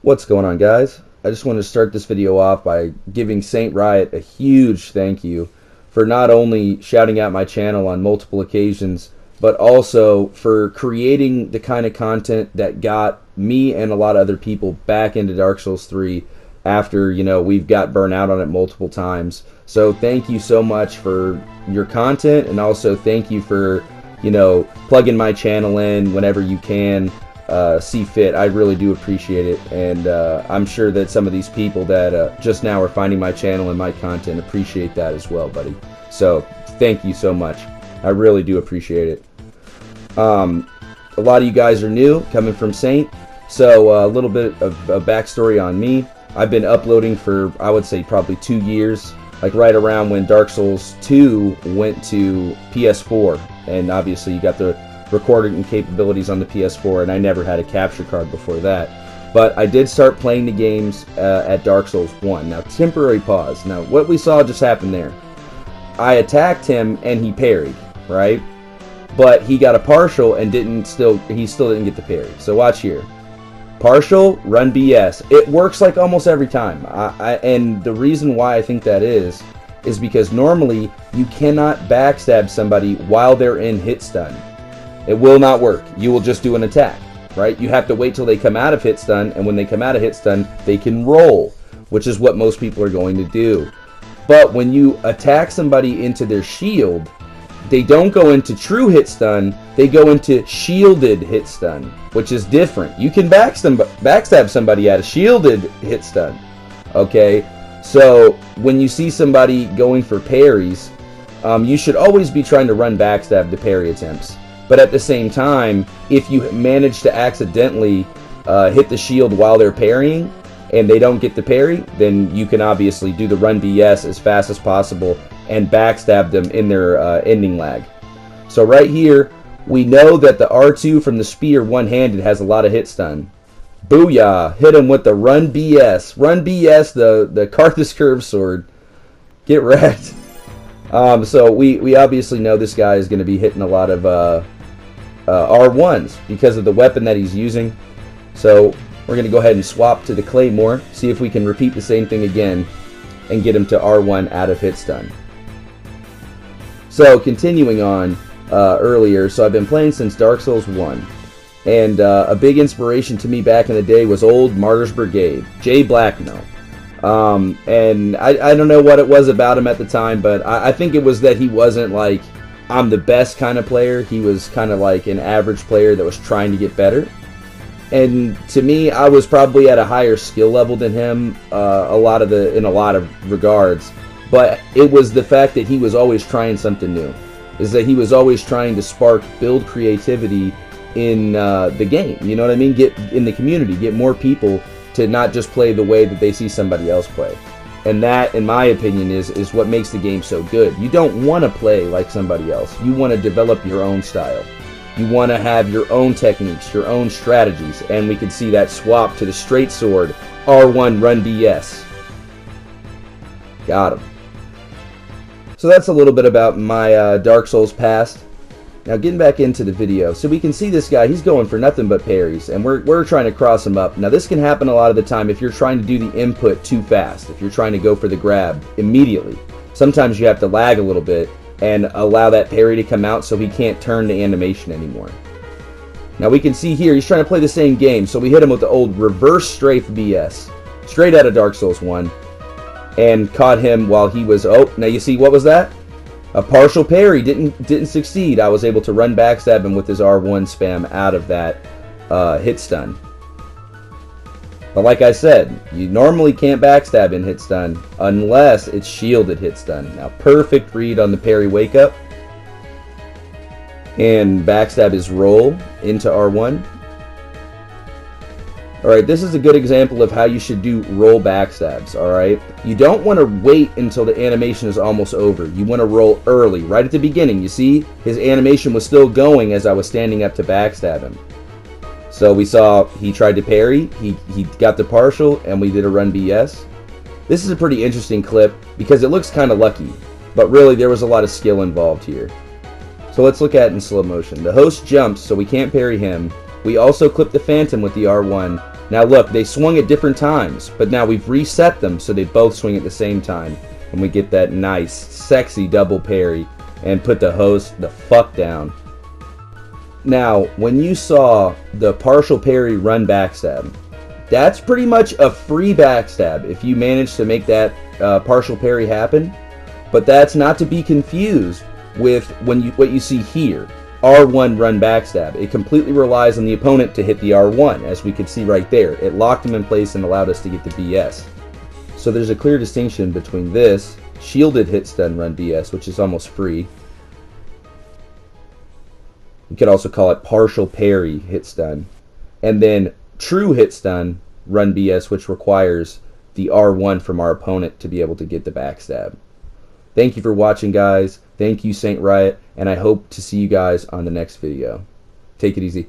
What's going on, guys? I just wanted to start this video off by giving Saint Riot a huge thank you for not only shouting out my channel on multiple occasions, but also for creating the kind of content that got me and a lot of other people back into Dark Souls 3 after, we've got burnt out on it multiple times. So thank you so much for your content, and also thank you for, plugging my channel in whenever you can. See fit. I really do appreciate it, and I'm sure that some of these people that just now are finding my channel and my content appreciate that as well, buddy. So thank you so much. I really do appreciate it. A lot of you guys are new, coming from Saint, so a little bit of a backstory on me. I've been uploading for, I would say, probably 2 years, like right around when Dark Souls 2 went to PS4, and obviously you got the recording capabilities on the PS4, and I never had a capture card before that. But I did start playing the games at Dark Souls 1. Now, temporary pause. Now, what we saw just happened there. I attacked him and he parried, right? But he got a partial and he still didn't get the parry. So watch here. Partial, run BS. It works like almost every time. And the reason why I think that is because normally you cannot backstab somebody while they're in hit stun. It will not work. You will just do an attack, right? You have to wait till they come out of hit stun, and when they come out of hit stun, they can roll, which is what most people are going to do. But when you attack somebody into their shield, they don't go into true hit stun, they go into shielded hit stun, which is different. You can backstab somebody at a shielded hit stun, okay? So when you see somebody going for parries, you should always be trying to run backstab to parry attempts. But at the same time, if you manage to accidentally hit the shield while they're parrying and they don't get the parry, then you can obviously do the run BS as fast as possible and backstab them in their ending lag. So right here, we know that the R2 from the spear one-handed has a lot of hit stun. Booyah! Hit him with the run BS. Run BS, the Karthus Curve Sword. Get wrecked. So we obviously know this guy is going to be hitting a lot of R1s because of the weapon that he's using. So we're going to go ahead and swap to the Claymore, see if we can repeat the same thing again and get him to R1 out of hit stun. So continuing on earlier, so I've been playing since Dark Souls 1. And a big inspiration to me back in the day was old Martyr's Brigade, Jay Blackno. And I don't know what it was about him at the time, but I think it was that he wasn't like, I'm the best kind of player. He was kind of like an average player that was trying to get better. And to me, I was probably at a higher skill level than him in a lot of regards. But it was the fact that he was always trying something new. Is that he was always trying to build creativity in the game. You know what I mean? Get in the community, get more people to not just play the way that they see somebody else play. And that, in my opinion, is what makes the game so good. You don't want to play like somebody else. You want to develop your own style. You want to have your own techniques, your own strategies. And we can see that swap to the straight sword, R1 run BS. Got him. So that's a little bit about my Dark Souls past. Now getting back into the video, so we can see this guy, he's going for nothing but parries, and we're trying to cross him up. Now this can happen a lot of the time if you're trying to do the input too fast, if you're trying to go for the grab immediately. Sometimes you have to lag a little bit and allow that parry to come out so he can't turn the animation anymore. Now we can see here, he's trying to play the same game, so we hit him with the old reverse strafe BS, straight out of Dark Souls 1, and caught him while he was, oh, now you see, what was that? A partial parry didn't succeed. I was able to run backstab him with his R1 spam out of that hit stun. But like I said, you normally can't backstab in hit stun unless it's shielded hit stun. Now perfect read on the parry wake up. And backstab his roll into R1. Alright, this is a good example of how you should do roll backstabs, alright? You don't want to wait until the animation is almost over. You want to roll early, right at the beginning. You see, his animation was still going as I was standing up to backstab him. So we saw he tried to parry, he got the partial, and we did a run BS. This is a pretty interesting clip because it looks kind of lucky, but really there was a lot of skill involved here. So let's look at it in slow motion. The host jumps, so we can't parry him. We also clip the Phantom with the R1, Now look, they swung at different times, but now we've reset them so they both swing at the same time. And we get that nice, sexy double parry and put the host the fuck down. Now, when you saw the partial parry run backstab, that's pretty much a free backstab if you manage to make that partial parry happen. But that's not to be confused with what you see here. R1 run backstab. It completely relies on the opponent to hit the R1, as we could see right there. It locked him in place and allowed us to get the BS. So there's a clear distinction between this shielded hit stun run BS, which is almost free. You could also call it partial parry hit stun. And then true hit stun run BS, which requires the R1 from our opponent to be able to get the backstab. Thank you for watching, guys. Thank you, Saint Riot, and I hope to see you guys on the next video. Take it easy.